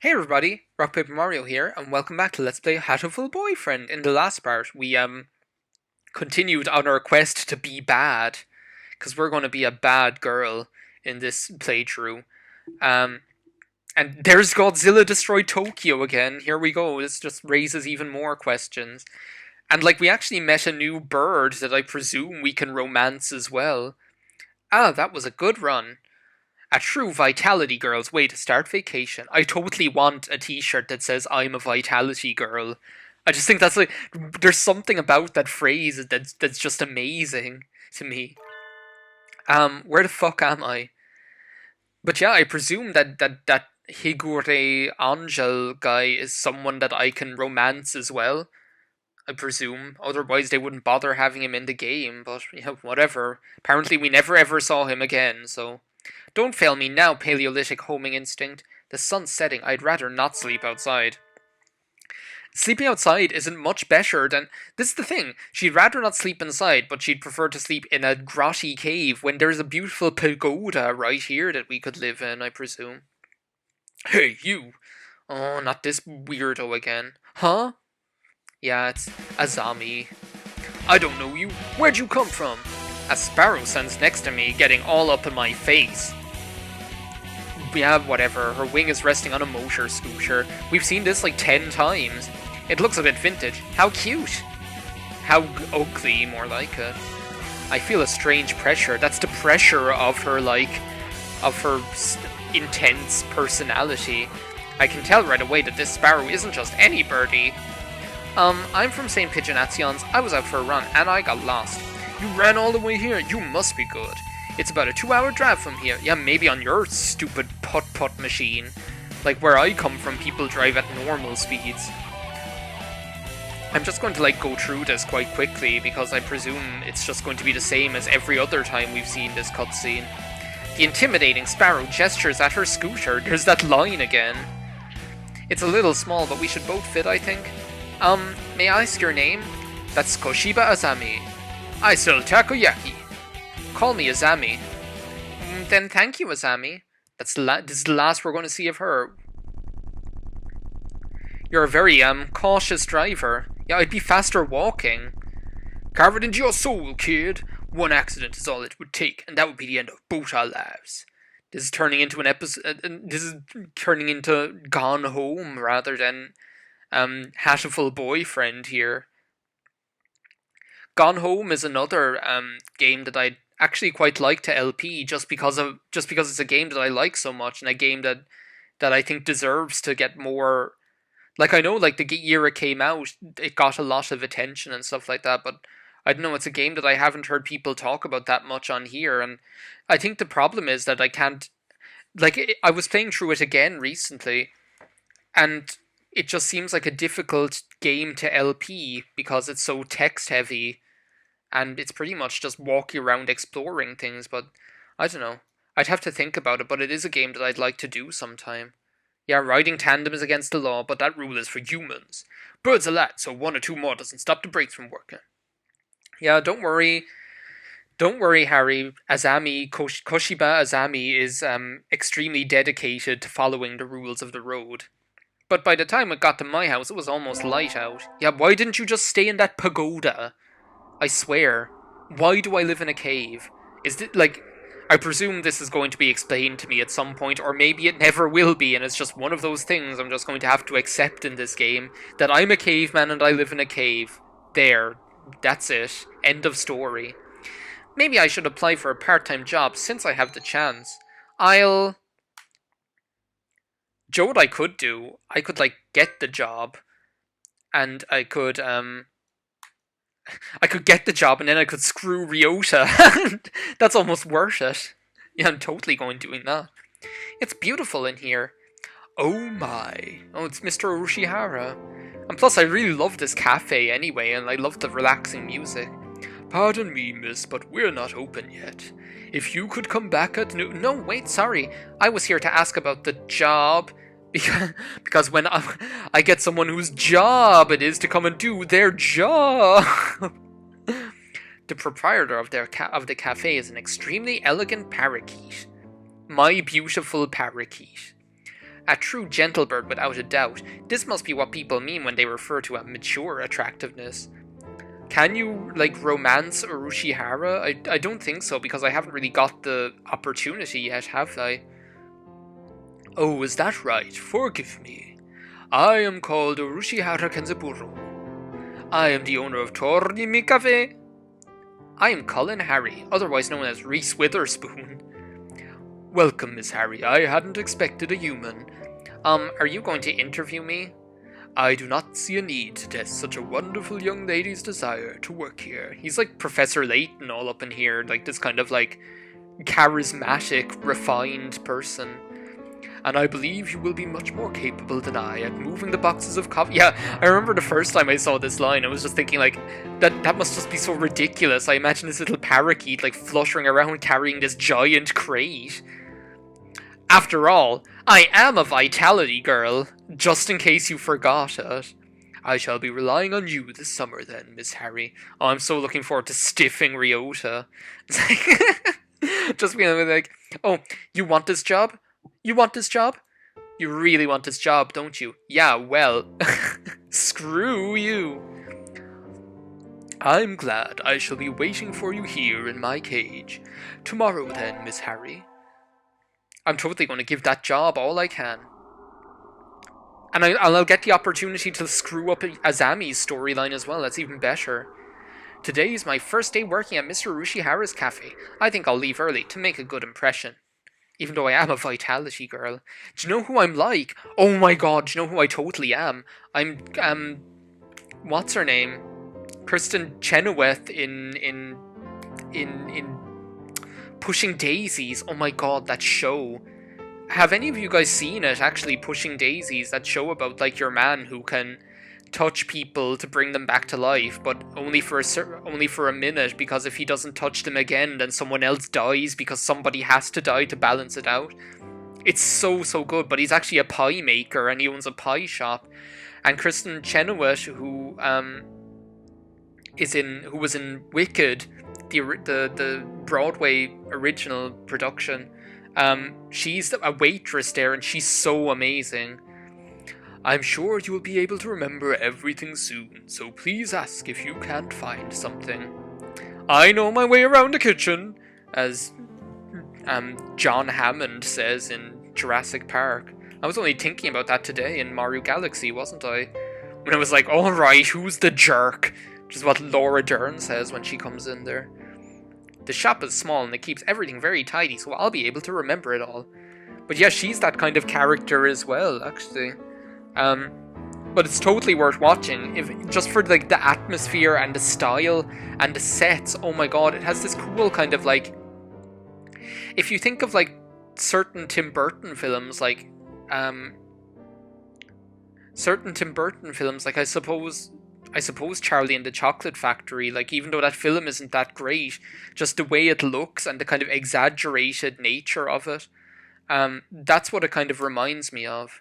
Hey everybody, Rock Paper Mario here, and welcome back to Let's Play Hatoful Boyfriend. In the last part, we continued on our quest to be bad, because we're going to be a bad girl in this playthrough. Um, and there's Godzilla destroyed Tokyo again. Here we go. This just raises even more questions. And like, we actually met a new bird that I presume we can romance as well. Ah, that was a good run. A true vitality girl's way to start vacation. I totally want a t-shirt that says I'm a vitality girl. I just think that's like there's something about that phrase that's just amazing to me. Where the fuck am I? But yeah, I presume that Higure Angel guy is someone that I can romance as well. I presume. Otherwise they wouldn't bother having him in the game, but yeah, whatever. Apparently we never ever saw him again, so don't fail me now, Paleolithic homing instinct. The sun's setting, I'd rather not sleep outside. Sleeping outside isn't much better than... This is the thing, she'd rather not sleep inside, but she'd prefer to sleep in a grotty cave when there's a beautiful pagoda right here that we could live in, I presume. Hey, you! Oh, not this weirdo again. Huh? Yeah, it's Azami. I don't know you. Where'd you come from? A sparrow stands next to me, getting all up in my face. Yeah, whatever. Her wing is resting on a motor scooter. We've seen this like 10 times. It looks a bit vintage. How cute. How ugly, more like it. I feel a strange pressure. That's the pressure of her, intense personality. I can tell right away that this sparrow isn't just any birdie. I'm from St. Pigeonatians. I was out for a run, and I got lost. You ran all the way here. You must be good. It's about a 2-hour drive from here. Yeah, maybe on your stupid putt-putt machine. Like, where I come from, people drive at normal speeds. I'm just going to, go through this quite quickly, because I presume it's just going to be the same as every other time we've seen this cutscene. The intimidating sparrow gestures at her scooter. There's that line again. It's a little small, but we should both fit, I think. May I ask your name? That's Koshiba Azami. I sell takoyaki. Call me Azami. Then thank you, Azami. This is the last we're going to see of her. You're a very, cautious driver. Yeah, I'd be faster walking. Carve it into your soul, kid. One accident is all it would take, and that would be the end of both our lives. This is turning into an episode... this is turning into Gone Home, rather than, Hatoful Boyfriend here. Gone Home is another, game that I'd actually quite like to LP just because it's a game that I like so much, and a game that I think deserves to get more. Like, I know, like, the year it came out, it got a lot of attention and stuff like that, but I don't know, it's a game that I haven't heard people talk about that much on here, and I think the problem is that I can't, I was playing through it again recently, and it just seems like a difficult game to LP because it's so text heavy. And it's pretty much just walking around exploring things, but I don't know. I'd have to think about it, but it is a game that I'd like to do sometime. Yeah, riding tandem is against the law, but that rule is for humans. Birds are light, so 1 or 2 more doesn't stop the brakes from working. Yeah, don't worry. Don't worry, Harry. Koshiba Azami is extremely dedicated to following the rules of the road. But by the time it got to my house, it was almost light out. Yeah, why didn't you just stay in that pagoda? I swear. Why do I live in a cave? Is it I presume this is going to be explained to me at some point, or maybe it never will be, and it's just one of those things I'm just going to have to accept in this game, that I'm a caveman and I live in a cave. There. That's it. End of story. Maybe I should apply for a part-time job since I have the chance. Joe, what I could do, I could, get the job, and I could get the job and then I could screw Ryouta. That's almost worth it. Yeah, I'm totally going doing that. It's beautiful in here. Oh my. Oh, it's Mr. Urushihara. And plus, I really love this cafe anyway, and I love the relaxing music. Pardon me, miss, but we're not open yet. If you could come back at noon... No, wait, sorry. I was here to ask about the job. Because when I get someone whose job it is to come and do their job. The proprietor of the cafe is an extremely elegant parakeet. My beautiful parakeet. A true gentle bird without a doubt. This must be what people mean when they refer to a mature attractiveness. Can you, like, romance Urushihara? I don't think so, because I haven't really got the opportunity yet, have I? Oh, is that right? Forgive me. I am called Urushihara Kenzaburo. I am the owner of Torimi Cafe. I am Colin Harry, otherwise known as Reese Witherspoon. Welcome, Miss Harry. I hadn't expected a human. Are you going to interview me? I do not see a need to test such a wonderful young lady's desire to work here. He's like Professor Layton all up in here, like this kind of like charismatic, refined person. And I believe you will be much more capable than I at moving the boxes of coffee. Yeah, I remember the first time I saw this line, I was just thinking like, that must just be so ridiculous. I imagine this little parakeet like fluttering around carrying this giant crate. After all, I am a vitality girl, just in case you forgot it. I shall be relying on you this summer then, Miss Harry. Oh, I'm so looking forward to stiffing Ryouta. It's like, just being like, oh, you want this job? You want this job? You really want this job, don't you? Yeah, well, screw you. I'm glad I shall be waiting for you here in my cage. Tomorrow then, Miss Harry. I'm totally going to give that job all I can. And I'll get the opportunity to screw up Azami's storyline as well, that's even better. Today is my first day working at Mr. Urushihara's cafe. I think I'll leave early to make a good impression. Even though I am a vitality girl. Do you know who I'm like? Oh my god, do you know who I totally am? I'm, what's her name? Kristen Chenoweth in Pushing Daisies. Oh my god, that show. Have any of you guys seen it, actually, Pushing Daisies? That show about, like, your man who can touch people to bring them back to life, but only for a minute, because if he doesn't touch them again, then someone else dies, because somebody has to die to balance it out. It's so good, but he's actually a pie maker, and he owns a pie shop. And Kristen Chenoweth, who was in Wicked, the Broadway original production, she's a waitress there, and she's so amazing. I'm sure you will be able to remember everything soon, so please ask if you can't find something. I know my way around the kitchen, as John Hammond says in Jurassic Park. I was only thinking about that today in Mario Galaxy, wasn't I? When I was like, alright, who's the jerk? Which is what Laura Dern says when she comes in there. The shop is small and it keeps everything very tidy, so I'll be able to remember it all. But yeah, she's that kind of character as well, actually. But it's totally worth watching, just for like the atmosphere and the style and the sets. Oh my god, it has this cool kind of like, if you think of like certain Tim Burton films, like I suppose Charlie and the Chocolate Factory, like, even though that film isn't that great, just the way it looks and the kind of exaggerated nature of it, that's what it kind of reminds me of.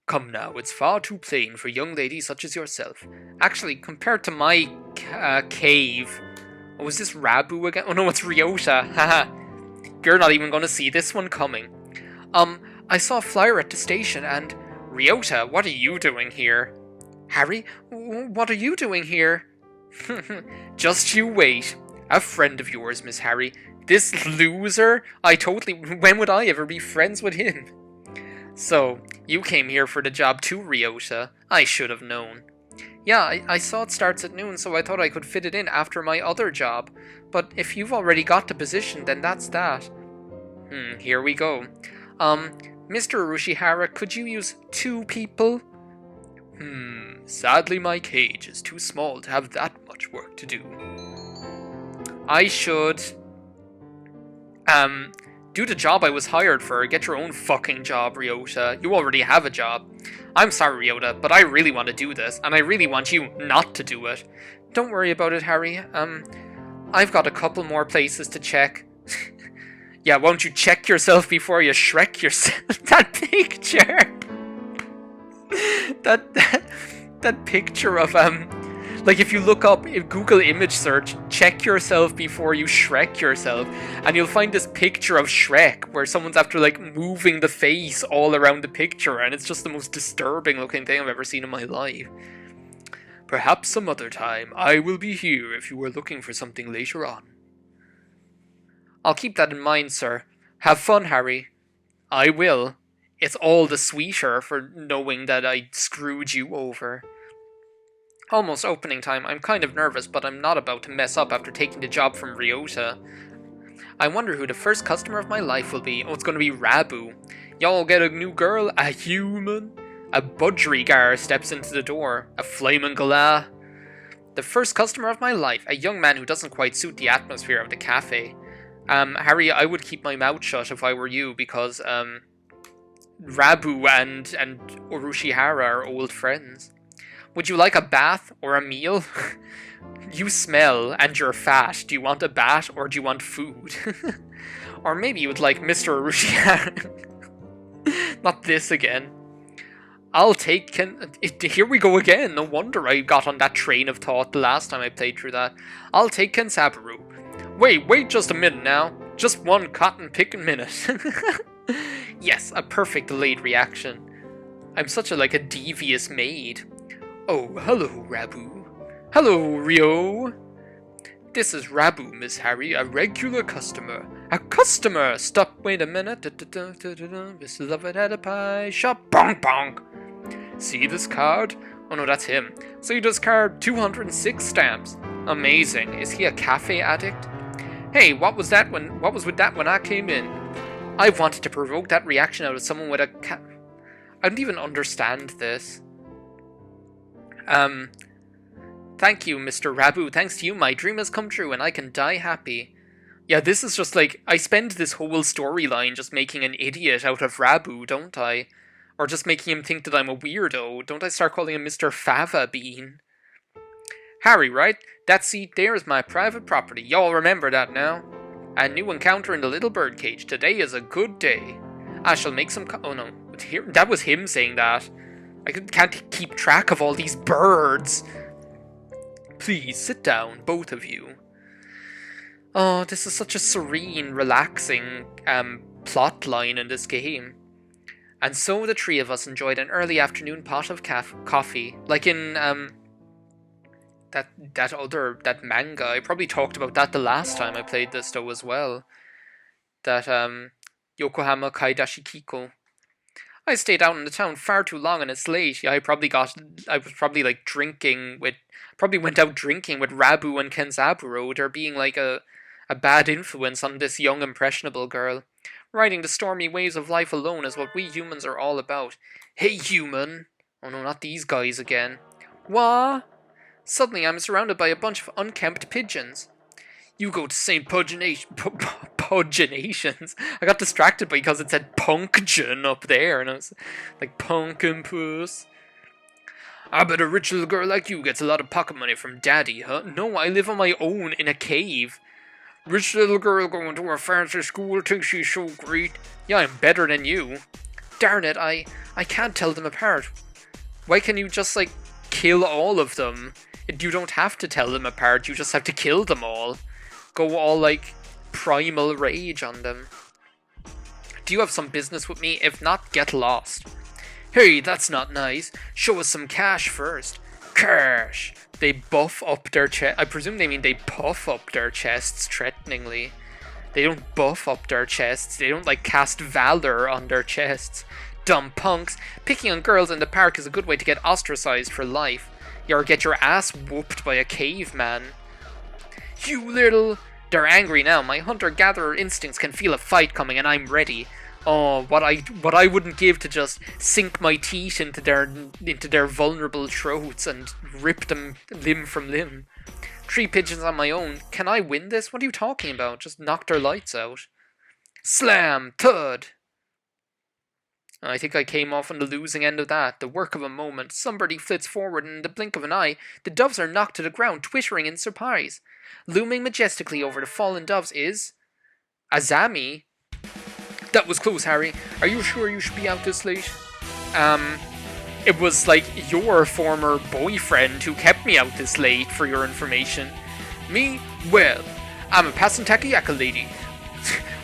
Come now, it's far too plain for young ladies such as yourself. Actually, compared to my cave... Oh, is this Rabu again? Oh no, it's Ryouta. Haha. You're not even going to see this one coming. I saw a flyer at the station and... Ryouta, what are you doing here? Harry, what are you doing here? Just you wait. A friend of yours, Miss Harry. This loser? When would I ever be friends with him? So, you came here for the job too, Ryouta. I should have known. Yeah, I saw it starts at noon, so I thought I could fit it in after my other job. But if you've already got the position, then that's that. Here we go. Mr. Urushihara, could you use 2 people? Sadly my cage is too small to have that much work to do. I should... do the job I was hired for. Get your own fucking job, Ryouta. You already have a job. I'm sorry, Ryouta, but I really want to do this, and I really want you not to do it. Don't worry about it, Harry. I've got a couple more places to check. Yeah, won't you check yourself before you Shrek yourself? That picture! that picture of, Like, if you look up in Google image search, check yourself before you Shrek yourself, and you'll find this picture of Shrek where someone's after, like, moving the face all around the picture, and it's just the most disturbing looking thing I've ever seen in my life. Perhaps some other time. I will be here if you are looking for something later on. I'll keep that in mind, sir. Have fun, Harry. I will. It's all the sweeter for knowing that I screwed you over. Almost opening time. I'm kind of nervous, but I'm not about to mess up after taking the job from Ryouta. I wonder who the first customer of my life will be. Oh, it's going to be Rabu. Y'all get a new girl? A human? A budgerigar steps into the door. A flaming gala. The first customer of my life. A young man who doesn't quite suit the atmosphere of the cafe. Harry, I would keep my mouth shut if I were you, because, Rabu and Urushihara are old friends. Would you like a bath or a meal? You smell and you're fat. Do you want a bath or do you want food? Or maybe you would like Mr. Urushihara. Not this again. I'll take here we go again. No wonder I got on that train of thought the last time I played through that. I'll take Kensabaru. Wait just a minute now. Just one cotton picking minute. Yes, a perfect delayed reaction. I'm such a devious maid. Oh, hello, Rabu. Hello, Rio. This is Rabu, Miss Harry, a regular customer. A customer! Stop, wait a minute. This is Love It at a Pie Shop. Bonk, bonk. See this card? Oh no, that's him. See this card? 206 stamps. Amazing. Is he a cafe addict? Hey, what was with that when I came in? I wanted to provoke that reaction out of someone with a I don't even understand this. Thank you, Mr. Rabu. Thanks to you, my dream has come true and I can die happy. Yeah, this is just I spend this whole storyline just making an idiot out of Rabu, don't I? Or just making him think that I'm a weirdo. Don't I start calling him Mr. Fava Bean? Harry, right? That seat there is my private property. Y'all remember that now? A new encounter in the little birdcage. Today is a good day. I shall make some oh no. That was him saying that. I can't keep track of all these birds. Please, sit down, both of you. Oh, this is such a serene, relaxing plot line in this game. And so the three of us enjoyed an early afternoon pot of coffee. Like in that manga. I probably talked about that the last time I played this though as well. That Yokohama Kaidashi Kiko. I stayed out in the town far too long and it's late. Yeah, I was probably went out drinking with Rabu and Kenzaburo. They're being like a bad influence on this young impressionable girl. Riding the stormy waves of life alone is what we humans are all about. Hey human! Oh no, not these guys again. Wah! Suddenly I'm surrounded by a bunch of unkempt pigeons. You go to St. Puginations. I got distracted because it said Puncton up there, and I was like, Punkin' Puss. I bet a rich little girl like you gets a lot of pocket money from daddy, huh? No, I live on my own in a cave. Rich little girl going to a fancy school thinks she's so great. Yeah, I'm better than you. Darn it, I can't tell them apart. Why can't you just, kill all of them? You don't have to tell them apart, you just have to kill them all. Go all, primal rage on them. Do you have some business with me? If not, get lost. Hey, that's not nice. Show us some cash first. Cash! They buff up their chest. I presume they mean they puff up their chests threateningly. They don't buff up their chests. They don't, cast valor on their chests. Dumb punks. Picking on girls in the park is a good way to get ostracized for life. Or get your ass whooped by a caveman. You little... They're angry now. My hunter-gatherer instincts can feel a fight coming and I'm ready. Oh, what I wouldn't give to just sink my teeth into their vulnerable throats and rip them limb from limb. 3 pigeons on my own. Can I win this? What are you talking about? Just knock their lights out. Slam! Thud! I think I came off on the losing end of that. The work of a moment. Somebody flits forward and in the blink of an eye, the doves are knocked to the ground, twittering in surprise. Looming majestically over the fallen doves is... Azami? That was close, Harry. Are you sure you should be out this late? It was like your former boyfriend who kept me out this late, for your information. Me? Well, I'm a passing takoyaki lady.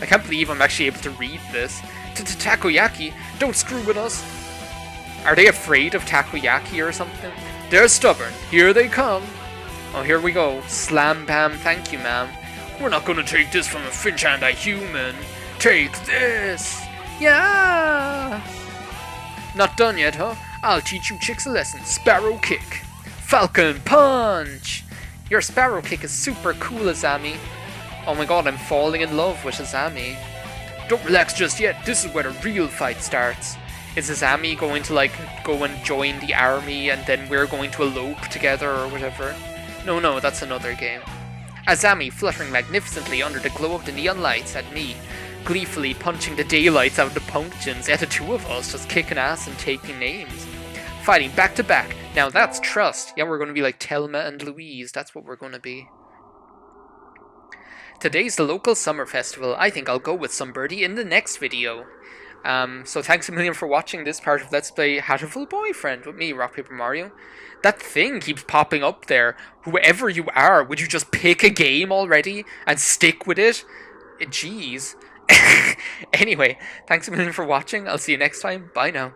I can't believe I'm actually able to read this. Takoyaki? Don't screw with us. Are they afraid of takoyaki or something? They're stubborn. Here they come. Oh, here we go. Slam bam, thank you, ma'am. We're not gonna take this from a Finch-handed human. Take this. Yeah. Not done yet, huh? I'll teach you chicks a lesson. Sparrow kick. Falcon punch. Your sparrow kick is super cool, Azami. Oh my god, I'm falling in love with Azami. Don't relax just yet. This is where the real fight starts. Is Azami going to, like, go and join the army and then we're going to elope together or whatever? No, that's another game. Azami fluttering magnificently under the glow of the neon lights at me, gleefully punching the daylights out of the pumpkins at the two of us, just kicking ass and taking names. Fighting back to back. Now that's trust. Yeah, we're going to be like Thelma and Louise. That's what we're going to be. Today's the local summer festival. I think I'll go with some birdie in the next video. So thanks a million for watching this part of Let's Play Hatoful Boyfriend with me, Rock Paper Mario. That thing keeps popping up there. Whoever you are, would you just pick a game already and stick with it? Jeez. Anyway, thanks a million for watching. I'll see you next time. Bye now.